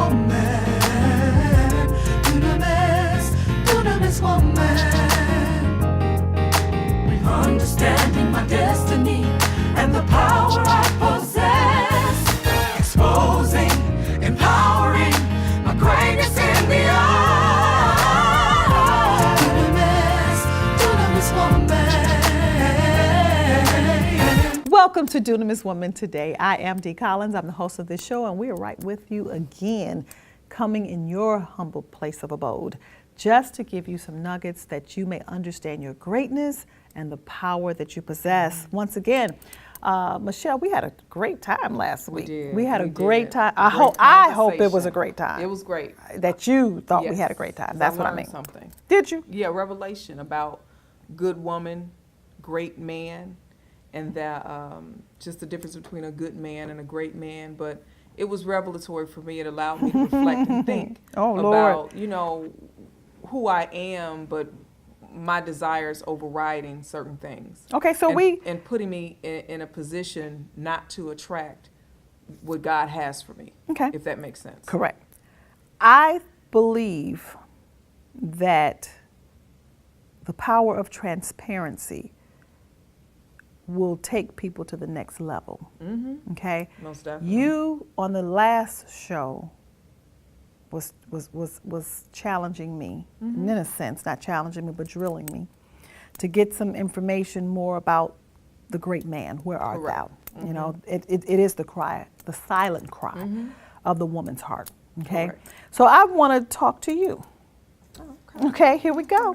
woman. Dunamis woman. Understanding my destiny and the power I possess. Exposing, empowering my greatness in the earth. Dunamis woman. Welcome to Dunamis Woman Today. I am Dee Collins. I'm the host of this show, and we are right with you again, coming in your humble place of abode, just to give you some nuggets that you may understand your greatness and the power that you possess. Once again, Michelle, we had a great time last week. We had a great time. I hope it was a great time. It was great. That you thought we Yes. had a great time. That's what I mean. Something. Did you? Yeah, revelation about good woman, great man, and that just the difference between a good man and a great man. But it was revelatory for me. It allowed me to reflect and think about, who I am, but my desires overriding certain things. Okay, so and putting me in a position not to attract what God has for me. Okay. If that makes sense. Correct. I believe that the power of transparency will take people to the next level. Mm-hmm. Okay? Most definitely. You on the last show was challenging me, in a sense, not challenging me, but drilling me, to get some information more about the great man. Where art thou? You know, it is the cry, the silent cry of the woman's heart. Okay, so I want to talk to you. Okay, here we go.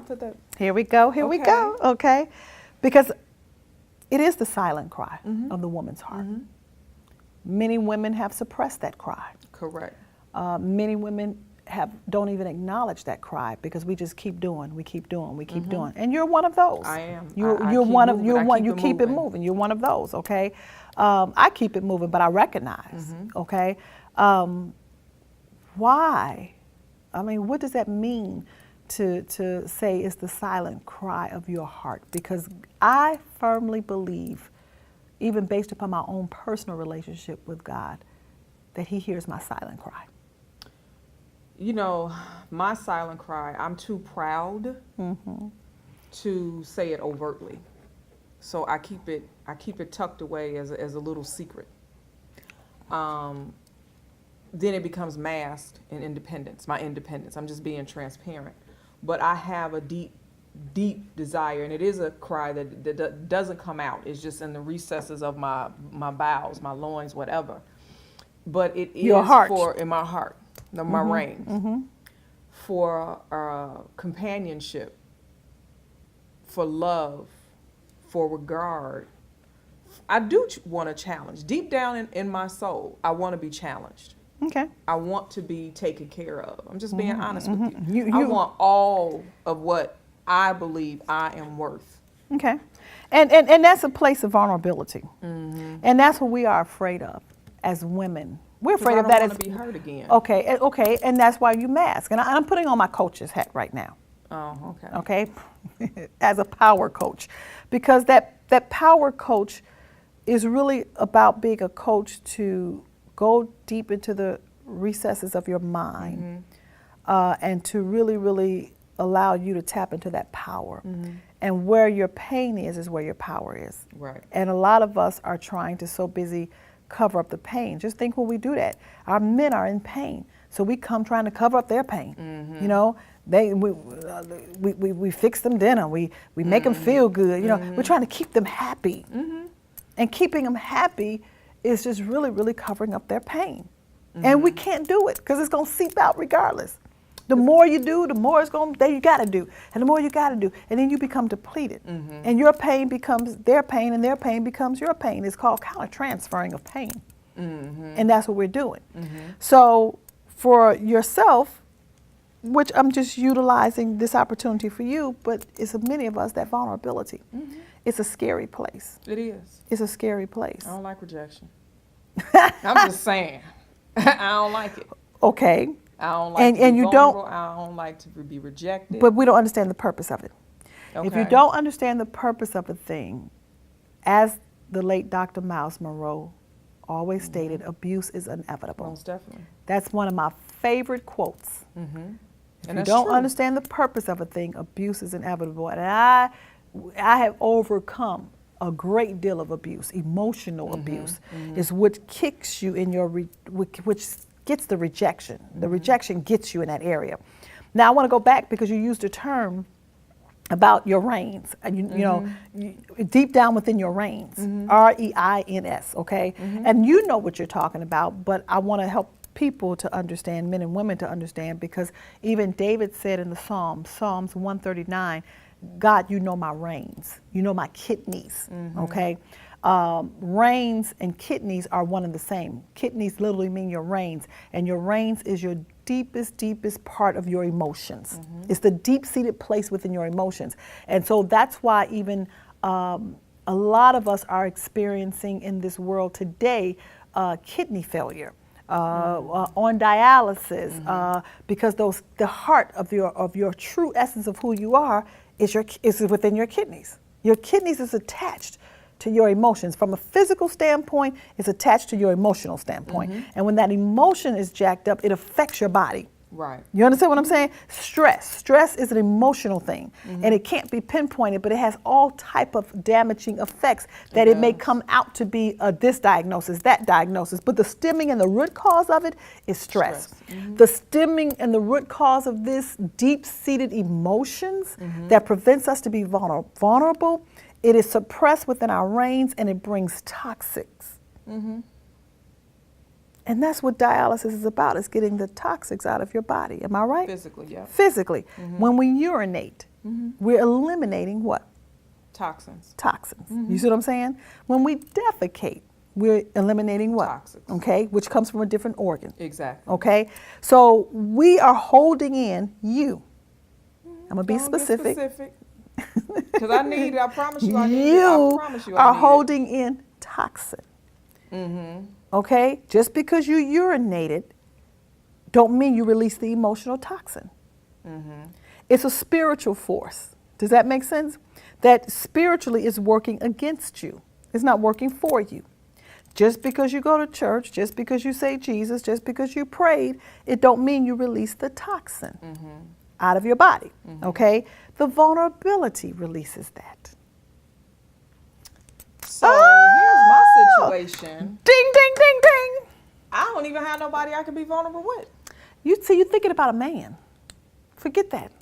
Here we go. Here we go. Okay, because it is the silent cry of the woman's heart. Many women have suppressed that cry. Correct. Many women don't even acknowledge that cry because we just keep doing, we keep doing. And you're one of those. I am. You keep it moving. You're one of those, okay? I keep it moving, but I recognize, okay? Why? I mean, what does that mean to say it's the silent cry of your heart? Because I firmly believe, even based upon my own personal relationship with God, that He hears my silent cry. You know, my silent cry, I'm too proud to say it overtly. So I keep it tucked away as a little secret. Then it becomes masked in independence, my independence. I'm just being transparent. But I have a deep, deep desire, and it is a cry that doesn't come out. It's just in the recesses of my bowels, my loins, whatever. But it is in my heart. My reins, for companionship, for love, for regard. I do want to challenge. Deep down in my soul, I want to be challenged. Okay. I want to be taken care of. I'm just being honest with you. I want all of what I believe I am worth. Okay. And that's a place of vulnerability. And that's what we are afraid of as women. We're afraid of that. I don't want to be hurt again. Okay, and that's why you mask. And I'm putting on my coach's hat right now. Oh, okay. Okay, as a power coach, because that power coach is really about being a coach to go deep into the recesses of your mind, and to really, really allow you to tap into that power. And where your pain is where your power is. Right. And a lot of us are trying to so busy cover up the pain. Just think when we do that. Our men are in pain, so we come trying to cover up their pain. You know, we fix them dinner. We make them feel good. You know, we're trying to keep them happy, and keeping them happy is just really, really covering up their pain. And we can't do it because it's gonna seep out regardless. The more you do, the more it's going that you got to do, and the more you got to do, and then you become depleted, and your pain becomes their pain, and their pain becomes your pain. It's called counter-transferring of pain, and that's what we're doing. So for yourself, which I'm just utilizing this opportunity for you, but it's many of us, that vulnerability. It's a scary place. It is. It's a scary place. I don't like rejection. I'm just saying. I don't like it. Okay. I don't like to be vulnerable. I don't like to be rejected. But we don't understand the purpose of it. Okay. If you don't understand the purpose of a thing, as the late Dr. Miles Monroe always stated, abuse is inevitable. Most definitely. That's one of my favorite quotes. If And you that's don't true. understand the purpose of a thing, abuse is inevitable. And I have overcome a great deal of abuse. Emotional abuse is what kicks you in your, which gets the rejection. The rejection gets you in that area. Now I want to go back because you used a term about your reins, and deep down within your reins, R-E-I-N-S, okay? And you know what you're talking about, but I want to help people to understand, men and women to understand, because even David said in the Psalms 139, God, you know my reins, you know my kidneys, okay? Reins and kidneys are one and the same. Kidneys literally mean your reins, and your reins is your deepest part of your emotions. It's the deep-seated place within your emotions. And so that's why even a lot of us are experiencing in this world today kidney failure, on dialysis, because the heart of your true essence of who you are is within your kidneys. Your kidneys is attached to your emotions. From a physical standpoint, it's attached to your emotional standpoint. And when that emotion is jacked up, it affects your body. Right. You understand what I'm saying? Stress is an emotional thing, and it can't be pinpointed, but it has all type of damaging effects that it may come out to be this diagnosis, that diagnosis, but the stemming and the root cause of it is stress. The stemming and the root cause of this deep-seated emotions that prevents us to be vulnerable, it is suppressed within our reins, and it brings toxics. And that's what dialysis is about, is getting the toxics out of your body. Am I right? Physically, yeah. Physically. When we urinate, we're eliminating what? Toxins. Toxins. You see what I'm saying? When we defecate, we're eliminating what? Toxics. Okay, which comes from a different organ. Exactly. Okay, so we are holding in you. I'm gonna be Don't get specific. Because I need it. I promise you I need it. I You promise you I are need holding in toxin. Okay, just because you urinated, don't mean you release the emotional toxin. It's a spiritual force. Does that make sense? That spiritually is working against you. It's not working for you. Just because you go to church, just because you say Jesus, just because you prayed, it don't mean you release the toxin out of your body. Okay, the vulnerability releases that. So here's my situation. Ding, ding, ding, ding. I don't even have nobody I can be vulnerable with. You see, you're thinking about a man. Forget that.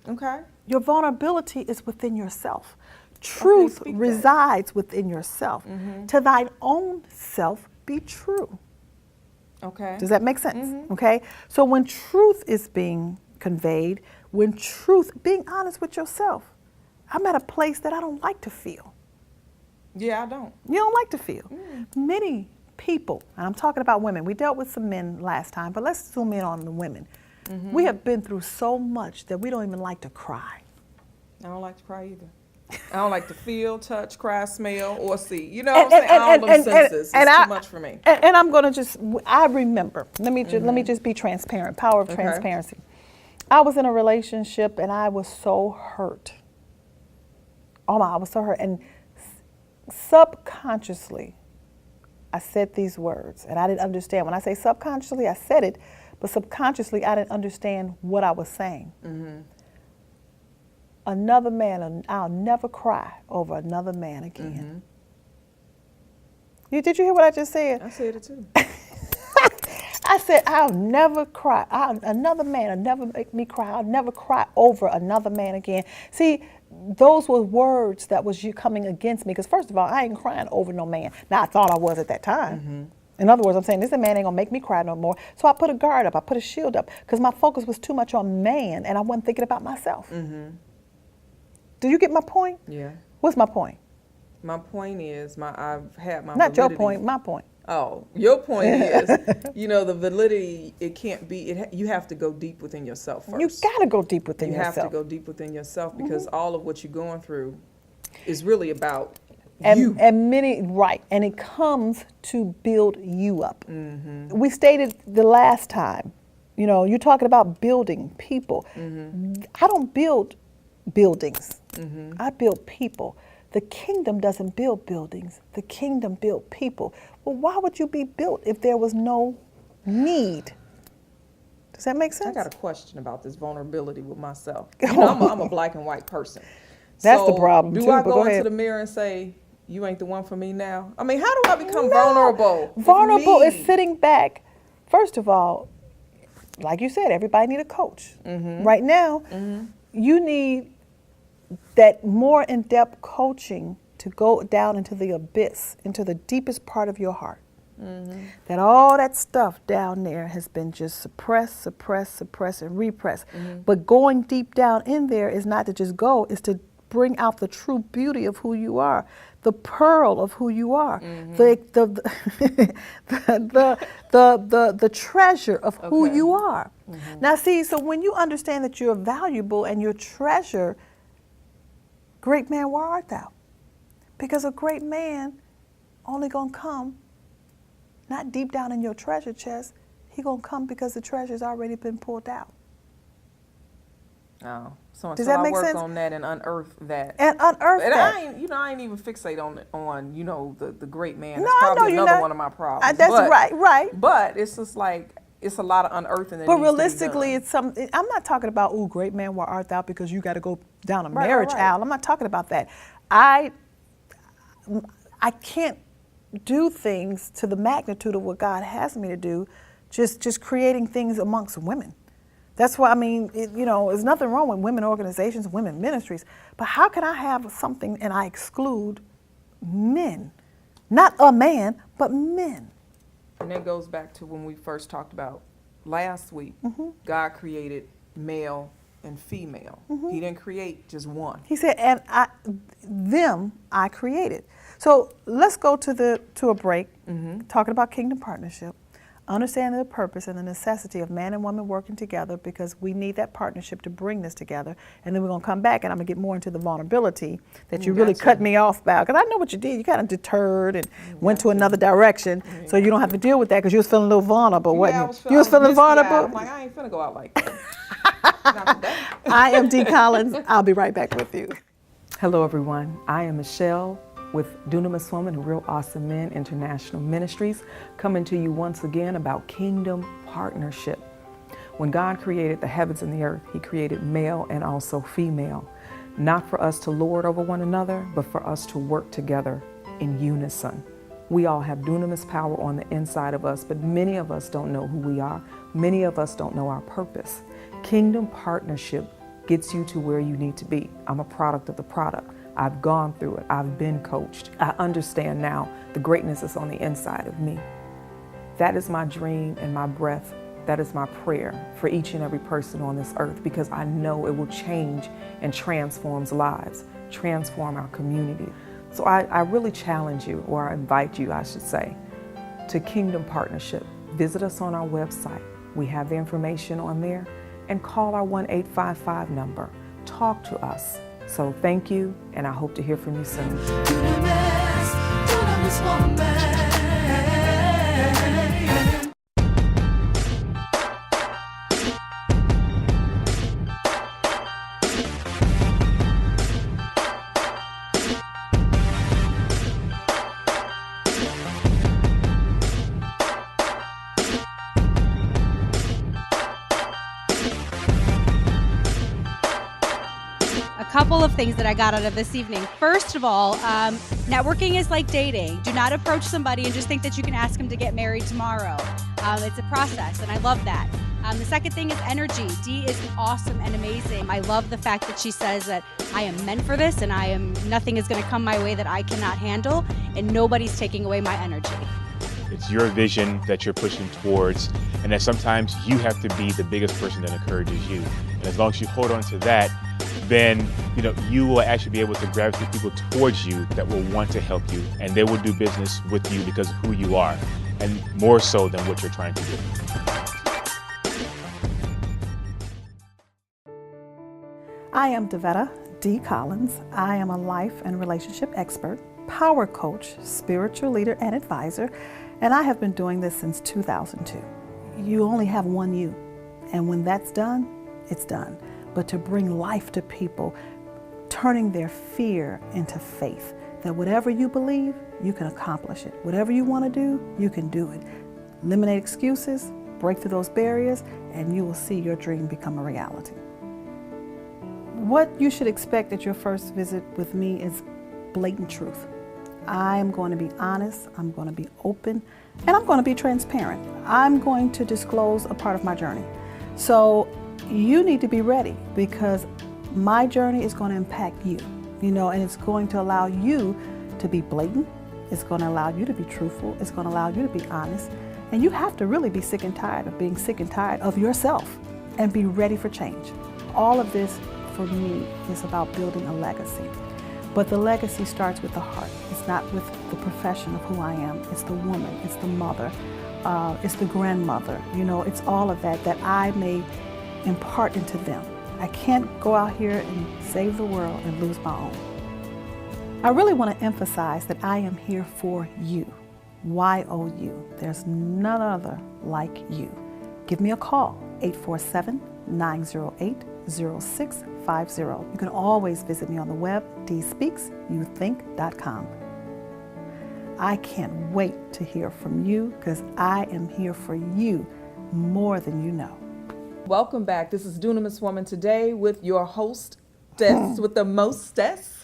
Okay. Your vulnerability is within yourself. Truth speak that. resides within yourself. To thine own self be true. Okay. Does that make sense? Okay? So when truth is being conveyed, being honest with yourself, I'm at a place that I don't like to feel. Yeah, I don't. You don't like to feel. Many people, and I'm talking about women, we dealt with some men last time, but let's zoom in on the women. We have been through so much that we don't even like to cry. I don't like to cry either. I don't like to feel, touch, cry, smell, or see. You know what I'm saying? All them senses. It's too much for me. And I'm going to I remember, let me just be transparent, power of transparency. I was in a relationship and I was so hurt. Oh my, I was so hurt. And subconsciously, I said these words and I didn't understand. When I say subconsciously, I said it, but subconsciously, I didn't understand what I was saying. Another man, I'll never cry over another man again. Did you hear what I just said? I said it too. I said, I'll never cry. Another man will never make me cry. I'll never cry over another man again. See, those were words that was you coming against me. Because first of all, I ain't crying over no man. Now, I thought I was at that time. In other words, I'm saying this man ain't gonna make me cry no more. So I put a guard up. I put a shield up. Because my focus was too much on man and I wasn't thinking about myself. Do you get my point? Yeah. What's my point? My point is, I've had my Not your validity. point, my point. Oh, your point is, the validity, it can't be, you have to go deep within yourself first. You gotta go deep within You yourself. have to go deep within yourself because all of what you're going through is really about And, you. and and it comes to build you up. We stated the last time, you're talking about building people. I don't build buildings. I build people. The kingdom doesn't build buildings. The kingdom build people. Well, why would you be built if there was no need Does that make I sense? got a question about this vulnerability with myself. You know, I'm a black and white person. That's the So problem, do too, I but go go into ahead. the mirror and say, you ain't the one for me now? I mean, how do I become vulnerable? with Vulnerable me? is sitting back. First of all, like you said, everybody need a coach. Right now, you need that more in-depth coaching to go down into the abyss, into the deepest part of your heart. That all that stuff down there has been just suppressed, and repressed. But going deep down in there is not to just go, it's to bring out the true beauty of who you are, the pearl of who you are, the treasure of who Okay. you are. Now see, so when you understand that you're valuable and you're treasure, great man, where art thou? Because a great man only gonna come not deep down in your treasure chest, he gonna come because the treasure's already been pulled out. Oh, so Does until that I make work sense? on that and unearth that. And unearth And that. I ain't even fixate on the great man. No, That's I know probably you're another not. one of my problems. That's but, right. But it's just like, it's a lot of unearthing that But needs to be realistically, done. it's something. I'm not talking about, ooh, great man, where art thou? Because you got to go down a Right, marriage right. aisle. I'm not talking about that. I can't do things to the magnitude of what God has me to do, just creating things amongst women. That's why, I mean, there's nothing wrong with women organizations, women ministries, but how can I have something and I exclude men? Not a man, but men. And that goes back to when we first talked about last week. God created male and female. He didn't create just one. He said, and I created. So let's go to a break, talking about kingdom partnership, understanding the purpose and the necessity of man and woman working together, because we need that partnership to bring this together. And then we're going to come back and I'm going to get more into the vulnerability that you really Gotcha. cut me off about. Because I know what you did. You kind of deterred and went to another direction. So you don't have to deal with that because you was feeling a little vulnerable, wasn't you? You was feeling misty-eyed. vulnerable? I'm like, I ain't finna go out like that. Not today. I am Dee Collins. I'll be right back with you. Hello, everyone. I am Michelle with Dunamis Woman and Real Awesome Men International Ministries, coming to you once again about kingdom partnership. When God created the heavens and the earth, He created male and also female, not for us to lord over one another, but for us to work together in unison. We all have dunamis power on the inside of us, but many of us don't know who we are. Many of us don't know our purpose. Kingdom partnership gets you to where you need to be. I'm a product of the product. I've gone through it. I've been coached. I understand now the greatness is on the inside of me. That is my dream and my breath. That is my prayer for each and every person on this earth, because I know it will change and transform lives, transform our community. So I really challenge you, or I invite you, I should say, to Kingdom Partnership. Visit us on our website. We have the information on there, and call our 1-855 number. Talk to us. So thank you, and I hope to hear from you soon. Dunamis woman. Couple of things that I got out of this evening. First of all, networking is like dating. Do not approach somebody and just think that you can ask them to get married tomorrow. It's a process, and I love that. The second thing is energy. Dee is awesome and amazing. I love the fact that she says that I am meant for this, and nothing is going to come my way that I cannot handle, and nobody's taking away my energy. It's your vision that you're pushing towards, and that sometimes you have to be the biggest person that encourages you. And as long as you hold on to that, then you will actually be able to gravitate people towards you that will want to help you, and they will do business with you because of who you are, and more so than what you're trying to do. I am Devetta D. Collins. I am a life and relationship expert, power coach, spiritual leader, and advisor, and I have been doing this since 2002. You only have one you, and when that's done, it's done. But to bring life to people, turning their fear into faith, that whatever you believe, you can accomplish it. Whatever you want to do, you can do it. Eliminate excuses, break through those barriers, and you will see your dream become a reality. What you should expect at your first visit with me is blatant truth. I'm going to be honest, I'm going to be open, and I'm going to be transparent. I'm going to disclose a part of my journey. So you need to be ready, because my journey is going to impact you, and it's going to allow you to be blatant. It's going to allow you to be truthful. It's going to allow you to be honest. And you have to really be sick and tired of being sick and tired of yourself and be ready for change. All of this, for me, is about building a legacy. But the legacy starts with the heart. It's not with the profession of who I am. It's the woman, it's the mother, it's the grandmother. It's all of that I may impart into them. I can't go out here and save the world and lose my own. I really want to emphasize that I am here for you. Y-O-U. There's none other like you. Give me a call, 847-908-0650. You can always visit me on the web, dspeaksyouthink.com. I can't wait to hear from you, because I am here for you more than you know. Welcome back. This is Dunamis Woman today with your hostess with the mostess,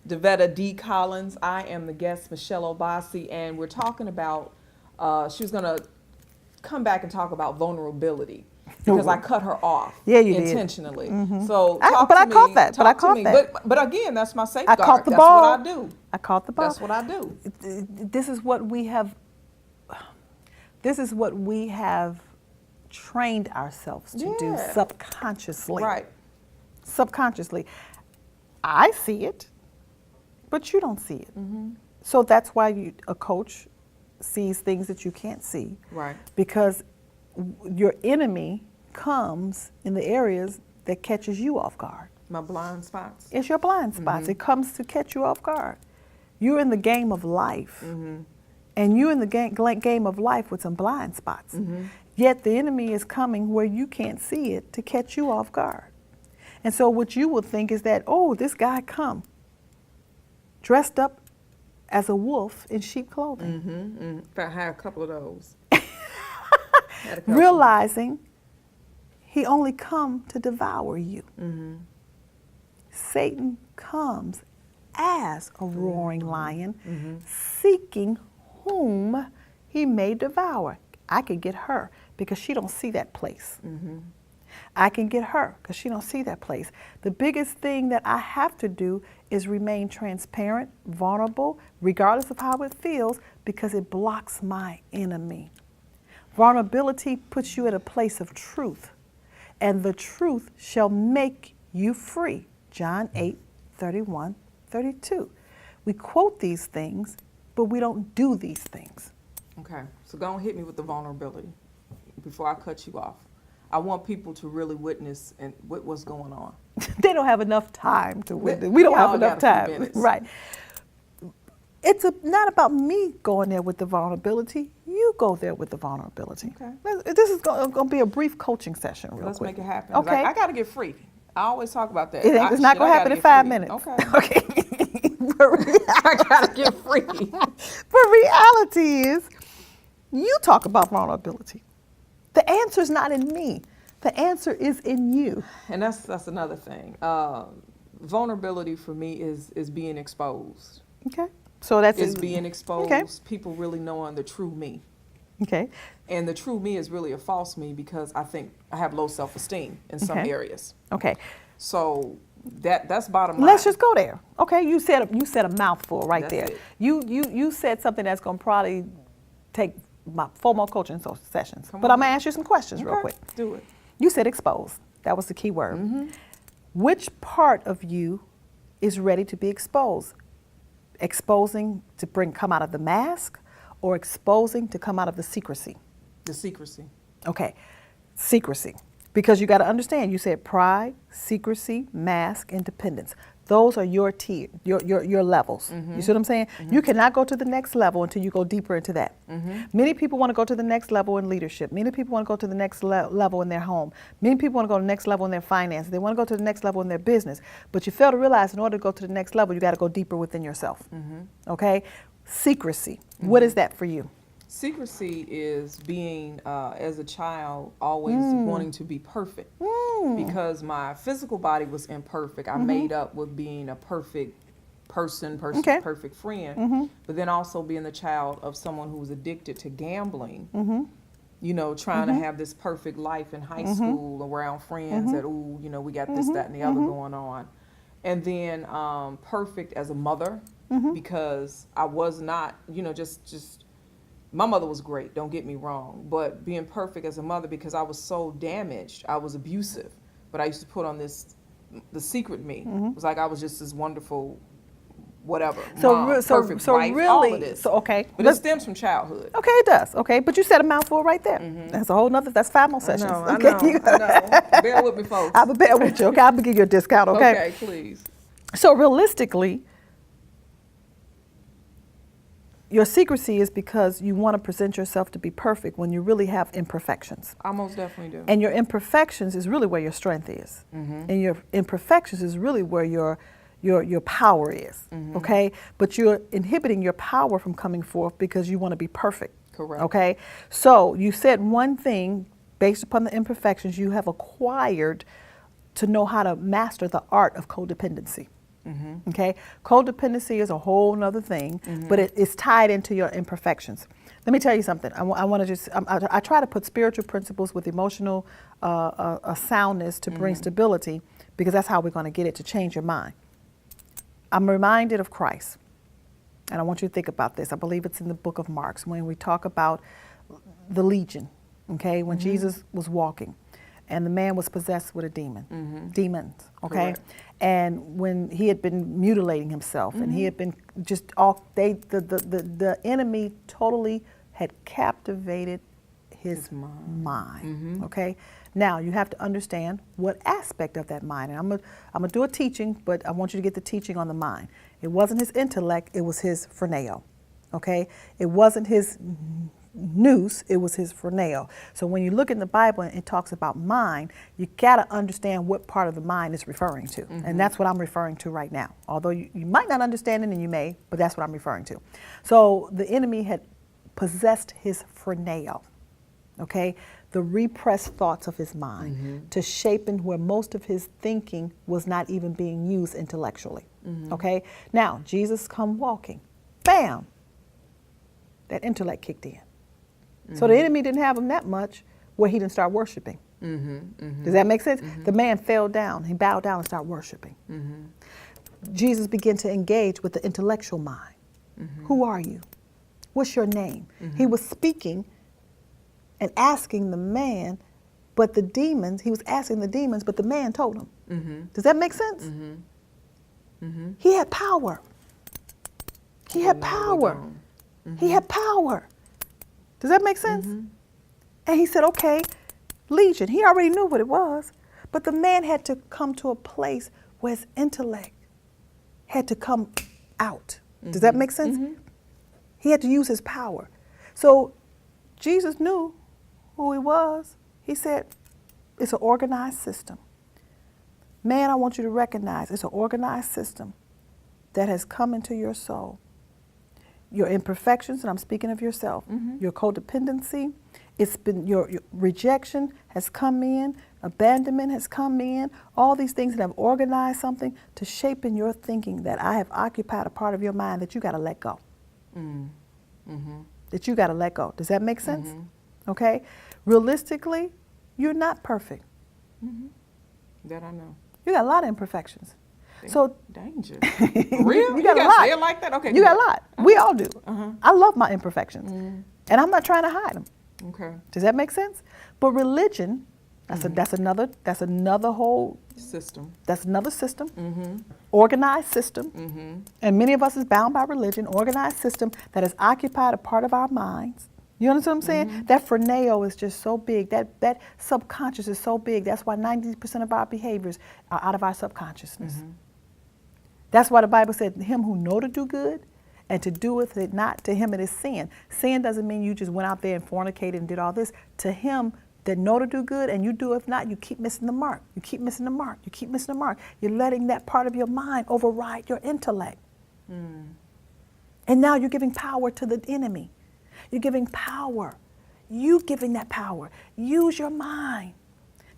Devetta D. Collins. I am the guest, Michelle Obasi, and we're talking about, she was going to come back and talk about vulnerability, because I cut her off intentionally. Mm-hmm. So I caught that. But again, that's my safeguard. I caught the that's ball. what I do. I caught the ball. That's what I do. This is what we have. This is what we have trained ourselves to do subconsciously. Right. Subconsciously. I see it, but you don't see it. Mm-hmm. So that's why a coach sees things that you can't see. Right. Because your enemy comes in the areas that catches you off guard. My blind spots. It's your blind spots. Mm-hmm. It comes to catch you off guard. You're in the game of life. Mm-hmm. And you're in the game of life with some blind spots. Mm-hmm. Yet the enemy is coming where you can't see it to catch you off guard. And so what you will think is that, oh, this guy come dressed up as a wolf in sheep clothing. Mm-hmm. In fact, I had a couple of those. Realizing he only come to devour you. Mm-hmm. Satan comes as a roaring lion, Mm-hmm. seeking whom he may devour. I could get her because she don't see that place. Mm-hmm. I can get her because she don't see that place. The biggest thing that I have to do is remain transparent, vulnerable, regardless of how it feels, because it blocks my enemy. Vulnerability puts you in a place of truth, and the truth shall make you free. John 8:31-32. We quote these things, but we don't do these things. Okay, so go and hit me with the vulnerability before I cut you off. I want people to really witness and what's going on. They don't have enough time to witness. We don't have all enough got a few time. minutes. Right. It's not about me going there with the vulnerability. You go there with the vulnerability. Okay. This is going to be a brief coaching session real Let's quick. make it happen. 'Cause Okay. I got to get free. I always talk about that. It's not going to happen in 5 minutes. Okay. Okay. I got to get free. But reality is, you talk about vulnerability. The answer is not in me. The answer is in you. And that's another thing. Vulnerability for me is being exposed. Okay. So that's It's being exposed. Okay. People really knowing the true me. Okay. And the true me is really a false me, because I think I have low self-esteem in some Okay. areas. Okay. So that's bottom line. Let's just go there. Okay. You said a mouthful right That's there. it. You said something that's going to probably take my 4 more coaching sessions. Come But on. I'm going to ask you some questions real Okay, quick. do it. You said exposed. That was the key word. Mm-hmm. Which part of you is ready to be exposed? Exposing to come out of the mask, or exposing to come out of the secrecy? The secrecy. Okay, secrecy. Because you got to understand, you said pride, secrecy, mask, independence. Those are your tier, your levels. You see what I'm saying? You cannot go to the next level until you go deeper into that. Many people want to go to the next level in leadership. Many people want to go to the next level in their home. Many people want to go to the next level in their finances. They want to go to the next level in their business. But you fail to realize, in order to go to the next level, you got to go deeper within yourself. Okay? Secrecy. What is that for you? Secrecy is being, as a child, always wanting to be perfect. Because my physical body was imperfect, I made up with being a perfect person, Okay. perfect friend. But then also being the child of someone who was addicted to gambling. You know, trying to have this perfect life in high school around friends that, ooh, you know, we got this, that, and the other going on. And then perfect as a mother because I was not, you know, just my mother was great, don't get me wrong, but being perfect as a mother because I was so damaged, I was abusive, but I used to put on this, the secret me. It was like I was just this wonderful, whatever, mom, perfect wife, all of this. Okay. But it stems from childhood. Okay, it does. Okay, but you said a mouthful right there. That's a whole nother, that's 5 more sessions. I Okay, know. Bear with me, folks. I'll bear with you, okay? I'll give you a discount, okay? Okay, please. So realistically, your secrecy is because you want to present yourself to be perfect when you really have imperfections. I most definitely do. And your imperfections is really where your strength is. And your imperfections is really where your power is, okay? But you're inhibiting your power from coming forth because you want to be perfect. Correct. Okay? So you said one thing based upon the imperfections you have acquired to know how to master the art of codependency. Okay? Codependency is a whole nother thing, but it's tied into your imperfections. Let me tell you something. I want to just, I try to put spiritual principles with emotional soundness to bring stability because that's how we're going to get it to change your mind. I'm reminded of Christ, and I want you to think about this. I believe it's in the book of Mark when we talk about the legion, okay, when Jesus was walking and the man was possessed with a demon, demons, okay? Correct. And when he had been mutilating himself and he had been just all, the enemy totally had captivated his mind, okay? Now, you have to understand what aspect of that mind. And I'm gonna do a teaching, but I want you to get the teaching on the mind. It wasn't his intellect, it was his phroneo, okay? It wasn't his nous, it was his phroneo. So when you look in the Bible and it talks about mind, you gotta understand what part of the mind it's referring to. And that's what I'm referring to right now. Although you might not understand it and you may, but that's what I'm referring to. So the enemy had possessed his phroneo, okay? The repressed thoughts of his mind to shape in where most of his thinking was not even being used intellectually, okay? Now, Jesus come walking, bam, that intellect kicked in. So the enemy didn't have him that much where he didn't start worshiping. Does that make sense? The man fell down, he bowed down and started worshiping. Jesus began to engage with the intellectual mind. Who are you? What's your name? He was speaking and asking the man, but the demons, he was asking the demons, but the man told him. Does that make sense? He had power. He had power. He had power. Does that make sense? And he said, okay, legion. He already knew what it was, but the man had to come to a place where his intellect had to come out. Does that make sense? He had to use his power. So Jesus knew who he was. He said, it's an organized system. Man, I want you to recognize it's an organized system that has come into your soul. Your imperfections, and I'm speaking of yourself, your codependency, it's been your rejection has come in, abandonment has come in, all these things that have organized something to shape in your thinking that I have occupied a part of your mind that you got to let go. That you got to let go. Does that make sense? Okay? Realistically, you're not perfect. That I know. You got a lot of imperfections. So Danger. Real? you got a gotta lot. say it like that? Okay. You got a good. lot. We all do. I love my imperfections, and I'm not trying to hide them. Okay. Does that make sense? But religion, that's another whole System. That's another system, organized system, and many of us is bound by religion. Organized system that has occupied a part of our minds. You understand what I'm saying? That phroneo is just so big. That subconscious is so big. That's why 90% of our behaviors are out of our subconsciousness. That's why the Bible said, him who know to do good and to doeth it not, to him it is sin. Sin doesn't mean you just went out there and fornicated and did all this. To him that know to do good and you do if not, you keep missing the mark. You keep missing the mark. You keep missing the mark. You're letting that part of your mind override your intellect. And now you're giving power to the enemy. You're giving power. You giving that power. Use your mind.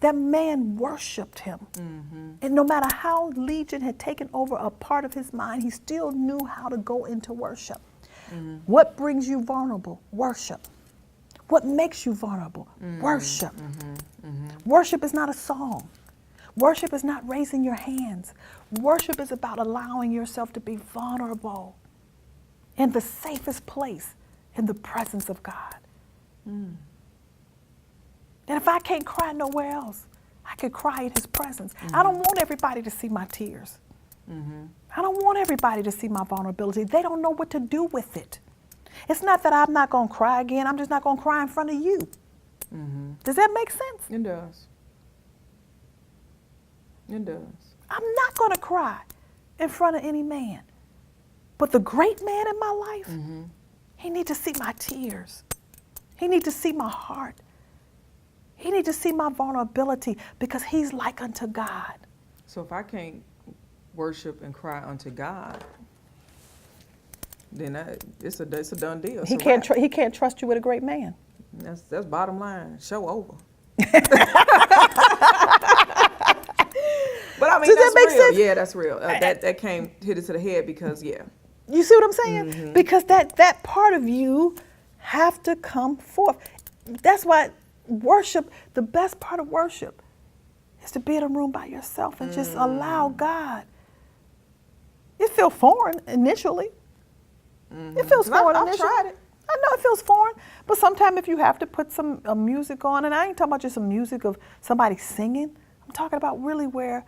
That man worshiped him. And no matter how Legion had taken over a part of his mind, he still knew how to go into worship. What brings you vulnerable? Worship. What makes you vulnerable? Worship. Worship is not a song. Worship is not raising your hands. Worship is about allowing yourself to be vulnerable in the safest place, in the presence of God. And if I can't cry nowhere else, I could cry in his presence. I don't want everybody to see my tears. I don't want everybody to see my vulnerability. They don't know what to do with it. It's not that I'm not going to cry again. I'm just not going to cry in front of you. Does that make sense? It does. It does. I'm not going to cry in front of any man. But the great man in my life, he need to see my tears. He need to see my heart. He need to see my vulnerability because he's like unto God. So if I can't worship and cry unto God, then it's a done deal. It's He a can't wrap. he can't trust you with a great man. That's bottom line. Show over. But I mean, Does that that's make real. sense? Yeah, that's real. That hit it to the head because You see what I'm saying? Because that part of you have to come forth. That's why worship, the best part of worship is to be in a room by yourself and just allow God. It feels foreign initially. It feels foreign I've initially. tried it. I know it feels foreign, but sometimes if you have to put some music on, and I ain't talking about just some music of somebody singing, I'm talking about really where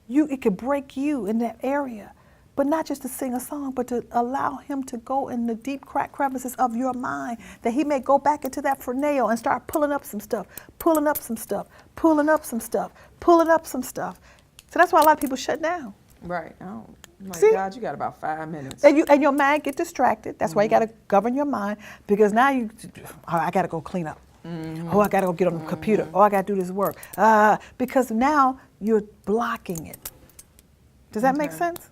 it could break you in that area. But not just to sing a song, but to allow him to go in the deep crevices of your mind, that he may go back into that forneo and start pulling up some stuff, pulling up some stuff, pulling up some stuff, pulling up some stuff. So that's why a lot of people shut down. right. I'm like, See? God, you got about 5 minutes. And your mind get distracted. That's why you got to govern your mind, because now I got to go clean up. Oh, I got to go get on the computer. Oh, I got to do this work. Because now you're blocking it. Does that make sense?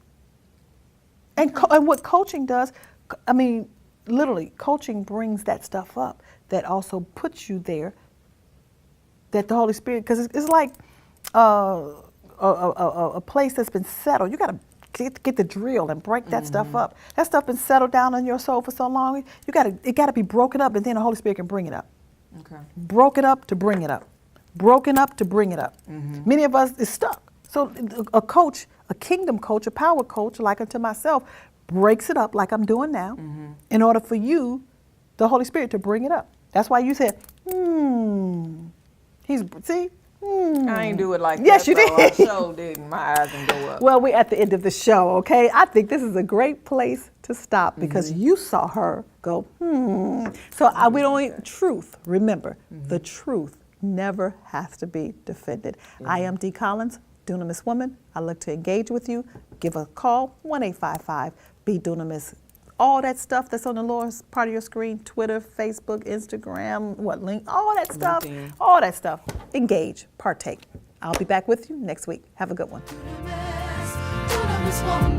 And what coaching does, I mean, literally, coaching brings that stuff up that also puts you there, that the Holy Spirit, because it's like a place that's been settled. You got to get the drill and break that stuff up. That stuff been settled down in your soul for so long. It got to be broken up, and then the Holy Spirit can bring it up. Okay. Broken up to bring it up. Broken up to bring it up. Many of us is stuck. So a coach, a kingdom coach, a power coach, like unto myself, breaks it up like I'm doing now in order for you, the Holy Spirit, to bring it up. That's why you said, I ain't do it like Yes, that. you though. did. I sure didn't. My eyes didn't go up. Well, we're at the end of the show, okay? I think this is a great place to stop because you saw her go, So we don't need truth. Remember, the truth never has to be defended. I am Dee Collins, Dunamis Woman. I look to engage with you. Give a call, 1-855-BE-DUNAMIS. All that stuff that's on the lower part of your screen, Twitter, Facebook, Instagram, link, all that stuff, LinkedIn. all that stuff. Engage, partake. I'll be back with you next week. Have a good one. Dunamis woman.